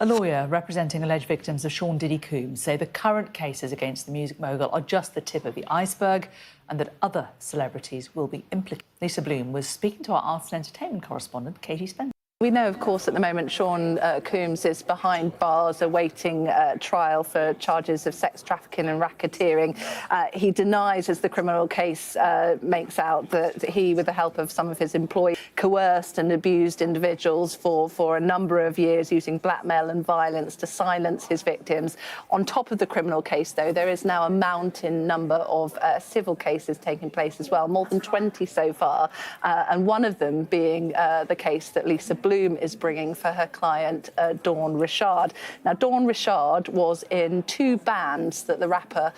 A lawyer representing alleged victims of Sean Diddy Coombs say the current cases against the music mogul are just the tip of the iceberg and that other celebrities will be implicated. Lisa Bloom was speaking to our arts and entertainment correspondent, Katie Spencer. We know, of course, at the moment Sean Coombs is behind bars awaiting trial for charges of sex trafficking and racketeering. He denies, as the criminal case makes out, that he, with the help of some of his employees, coerced and abused individuals for a number of years using blackmail and violence to silence his victims. On top of the criminal case, though, there is now a mounting number of civil cases taking place as well, more than 20 so far, and one of them being the case that Lisa Bloom is bringing for her client, Dawn Richard. Now, Dawn Richard was in two bands that the rapper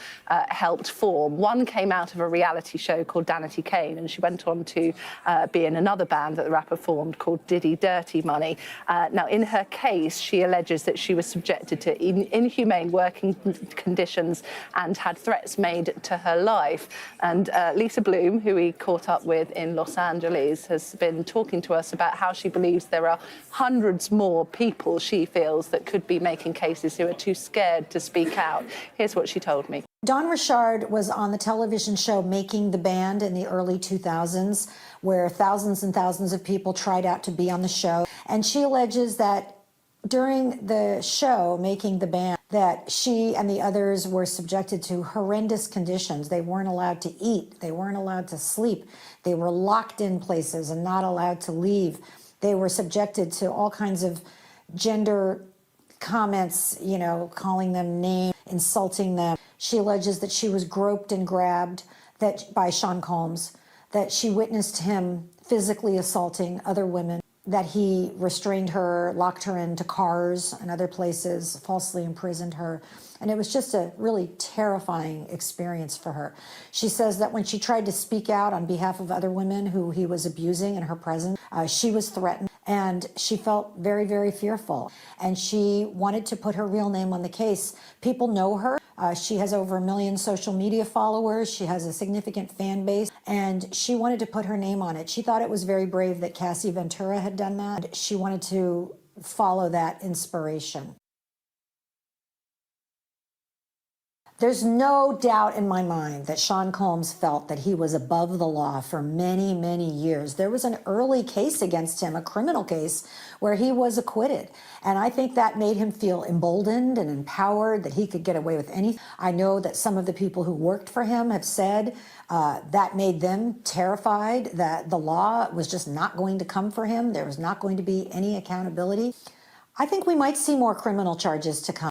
helped form. One came out of a reality show called Danity Kane, and she went on to be in another band that the rapper formed called Diddy Dirty Money. Now, in her case, she alleges that she was subjected to inhumane working conditions and had threats made to her life. And Lisa Bloom, who we caught up with in Los Angeles, has been talking to us about how she believes there are hundreds more people, she feels, that could be making cases who are too scared to speak out. Here's what she told me. Dawn Richard was on the television show Making the Band in the early 2000s, where thousands and thousands of people tried out to be on the show. And she alleges that during the show, Making the Band, that she and the others were subjected to horrendous conditions. They weren't allowed to eat. They weren't allowed to sleep. They were locked in places and not allowed to leave. They were subjected to all kinds of gender comments, you know, calling them names, insulting them. She alleges that she was groped and grabbed by Sean Combs, that she witnessed him physically assaulting other women, that he restrained her, locked her into cars and other places, falsely imprisoned her. And it was just a really terrifying experience for her. She says that when she tried to speak out on behalf of other women who he was abusing in her presence, she was threatened and she felt very, very fearful. And she wanted to put her real name on the case. People know her. She has over 1 million social media followers. She has a significant fan base, and she wanted to put her name on it. She thought it was very brave that Cassie Ventura had done that. She wanted to follow that inspiration. There's no doubt in my mind that Sean Combs felt that he was above the law for many, many years. There was an early case against him, a criminal case, where he was acquitted. And I think that made him feel emboldened and empowered that he could get away with anything. I know that some of the people who worked for him have said that made them terrified, that the law was just not going to come for him. There was not going to be any accountability. I think we might see more criminal charges to come.